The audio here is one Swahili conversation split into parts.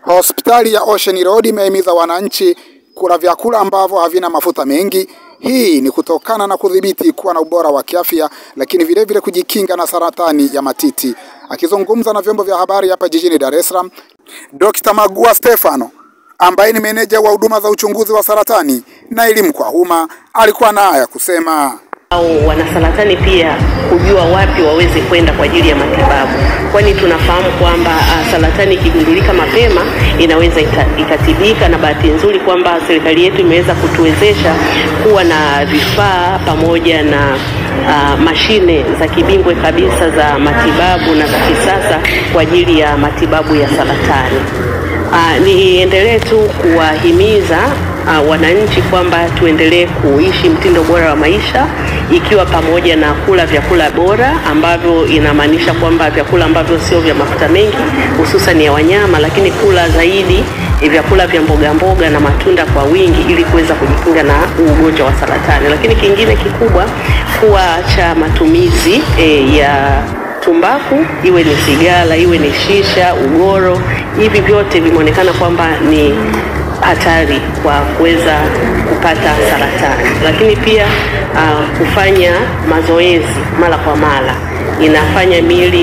Hospitali ya Ocean Road imehimiza wananchi kula vyakula ambavyo havina mafuta mengi. Hii ni kutokana na kudhibiti kuwa na ubora wa kiafya, lakini vile vile kujikinga na saratani ya matiti. Akizungumza na vyombo vya habari hapa jijini Dar es Salaam, Dr. Magua Stefano ambaye ni meneja wa huduma za uchunguzi wa saratani na elimu kwa umma alikuwa na haya kusema. Au wanasaratani pia kujua wapi waweze kwenda kwa ajili ya matibabu, kwani tunafahamu kwamba saratani ikigundulika mapema inaweza ikatibika, na bahati nzuri kwamba serikali yetu imeweza kutuwezesha kuwa na vifaa pamoja na mashine za kibingwe kabisa za matibabu na za kisasa kwa ajili ya matibabu ya saratani. Niendelee tu kuwahimiza wananchi kwamba tuendelee kuishi mtindo bora wa maisha, ikiwa pamoja na kula vyakula bora, ambavyo inamaanisha kwamba vyakula ambavyo sio vya mafuta mengi hususan ya wanyama, lakini kula zaidi vyakula vya mboga na matunda kwa wingi ili kuweza kujikinga na ugonjwa wa saratani. Lakini kingine kikubwa, kuacha matumizi ya tumbaku, iwe ni sigara, iwe ni shisha, ugoro. Hivi vyote vimeonekana kwamba ni hatari kwa kuweza kupata saratani. Lakini pia kufanya mazoezi mara kwa mara inafanya miili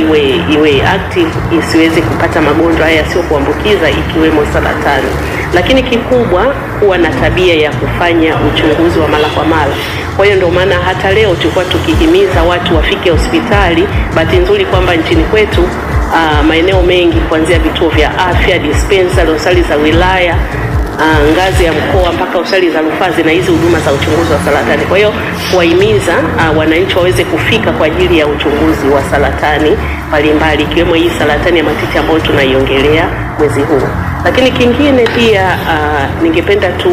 iwe active, isiweze kupata magonjwa haya sio kuambukiza ikiwemo saratani. Lakini kikubwa, kuwa na tabia ya kufanya uchunguzi wa mara kwa mara. Kwa hiyo ndio maana hata leo tulikuwa tukihimiza watu wafike hospitali. Bahati nzuri kwamba nchini kwetu maeneo mengi kuanzia vituo vya afya, dispensary, hospitali za wilaya, ngazi ya mkoa mpaka hospitali za rufaa na hizi huduma za uchunguzi wa saratani. Kwa hiyo kuwahimiza wananchi waweze kufika kwa ajili ya uchunguzi wa saratani mbalimbali, ikiwemo hii saratani ya matiti ambayo tunaiongelea mwezi huu. Lakini kingine pia ningependa tu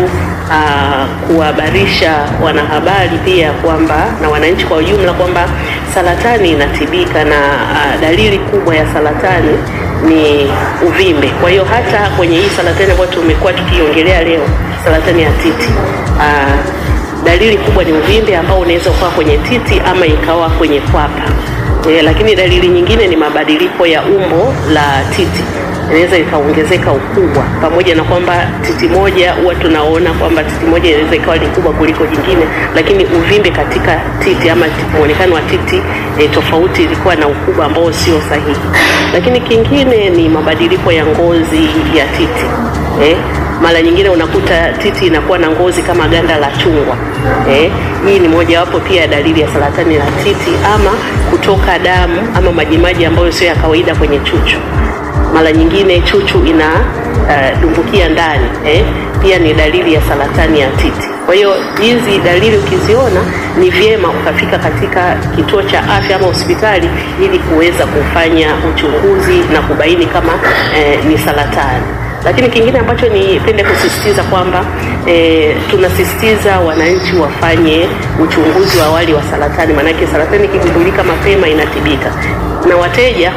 kuhabarisha wanahabari pia kwamba na wananchi kwa ujumla kwamba saratani inatibika, na dalili kubwa ya saratani ni uvimbe. Kwa hiyo hata kwenye hii saratani ambayo tumekuwa tukiongelea leo, saratani ya titi, dalili kubwa ni uvimbe ambao unaweza kuwa kwenye titi ama ikawa kwenye kwapa. Lakini dalili nyingine ni mabadiliko ya umbo la titi, inaweza ikaongezeka ukubwa, pamoja na kwamba titi moja huwa tunaona kwamba titi moja inaweza ikawa ni kubwa kuliko jingine, lakini uvimbe katika titi ama muonekano wa titi tofauti ilikuwa na ukubwa ambao sio sahihi. Lakini kingine ni mabadiliko ya ngozi ya titi. Mara nyingine unakuta titi inakuwa na ngozi kama ganda la chungwa. Hii ni moja wapo pia dalili ya saratani la titi, ama kutoka damu ama majimaji ambayo sio ya kawaida kwenye chuchu. Mara nyingine chuchu dumbukia ndani, pia ni dalili ya saratani ya titi. Kwa hiyo hizi dalili ukiziona ni vyema ukafika katika kituo cha afya ama hospitali ili kuweza kufanya uchunguzi na kubaini kama ni saratani. Lakini kingine ambacho nipende kusisitiza kwamba tunasisitiza wananchi wafanye uchunguzi wa awali wa saratani, maana saratani ikigundulika mapema inatibika. Na wateja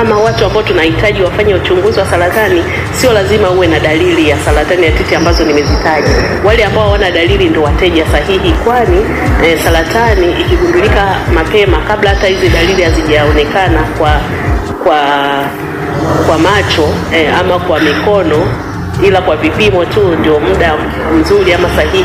ama watu ambao tunahitaji wafanye uchunguzi wa saratani, sio lazima uwe na dalili ya saratani ya titi ambazo nimezitaja. Wale ambao hawana dalili ndio wateja sahihi, kwani saratani ikigundulika mapema kabla hata hizi dalili hazijaonekana kwa macho ama kwa mikono, ila kwa vipimo tu ndio muda mzuri ama sahihi.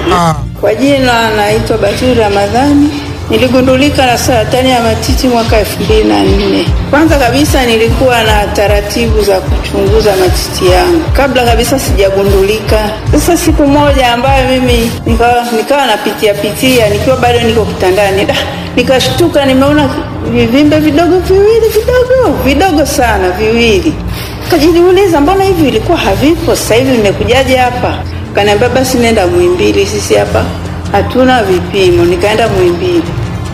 Kwa jina naitwa Baturi Ramadhani. Niligundulika na saratani ya matiti mwaka 2004. Kwanza kabisa nilikuwa na taratibu za kuchunguza matiti yangu kabla kabisa sijagundulika. Sasa siku moja ambayo mimi nikawa napitia nikiwa bado niko kitandani, nikashtuka nimeona vivimbe vidogo sana viwili. Kajiuliza mbona hivi ilikuwa havipo, sasa hivi nimekujaje hapa? Kaniambia basi nenda Muhimbili, sisi hapa hatuna vipimo. Nikaenda Muhimbili.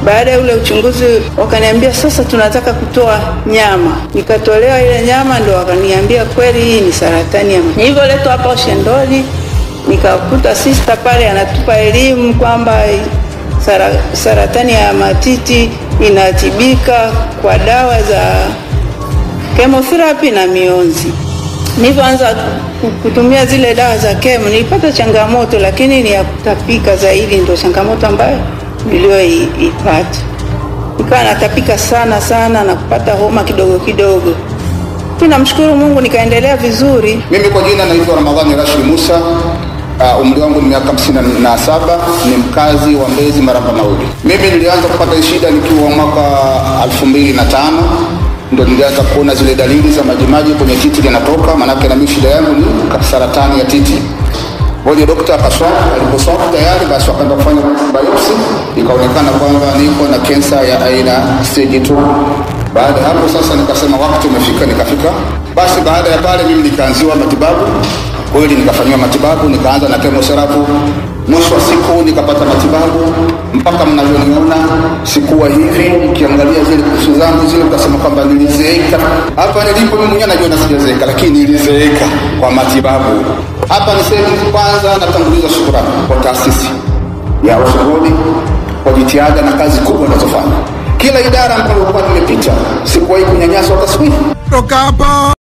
Baada ya ule uchunguzi wakaniambia sasa tunataka kutoa nyama. Nikatolewa ile nyama, ndio wakaniambia kweli hii ni saratani ya matiti. Nilivyoletwa hapa Ocean Road, nikakuta sister pale anatupa elimu kwamba saratani ya matiti inatibika kwa dawa za chemotherapy na mionzi. Nilipoanza kutumia zile dawa za chemo nilipata changamoto, lakini ni ya kutapika zaidi ndio changamoto ambayo niliyoipata. Nikawa natapika sana na kupata homa kidogo. Namshukuru Mungu nikaendelea vizuri. Mimi kwa jina naitwa Ramadhani Rashid Musa. Umri wangu ni miaka 57, ni mkazi wa Mbezi Maramba Mauli. Mimi nilianza kupata shida nikiwa mwaka 2005, ndio nilianza kuona zile dalili za majimaji kwenye titi yanatoka, maana na mimi shida yangu ni saratani ya titi. Wale daktari akaswali, aliposwali tayari basi wakaenda kufanya biopsy, ikaonekana kwamba niko na kansa ya aina stage 2. Baada hapo sasa nikasema wakati umefika, nikafika. Basi baada ya pale mimi nikaanziwa matibabu. Kweli nikafanywa matibabu, nikaanza na chemotherapy. Mwisho wa siku nikapata matibabu mpaka mnavyoniona sikuwa hivi. Nikiangalia zile kusu zangu zile ukasema kwamba nilizeeka. Hapa nilipo mimi mwenyewe najua sijazeeka, lakini nilizeeka kwa matibabu. Hapa niseme kwanza natanguliza shukrani kwa taasisi ya Ocean Road kwa jitihada na kazi kubwa wanazofanya. Kila idara ambayo nimepita sikuwahi kunyanyaswa hata siku. Toka hapa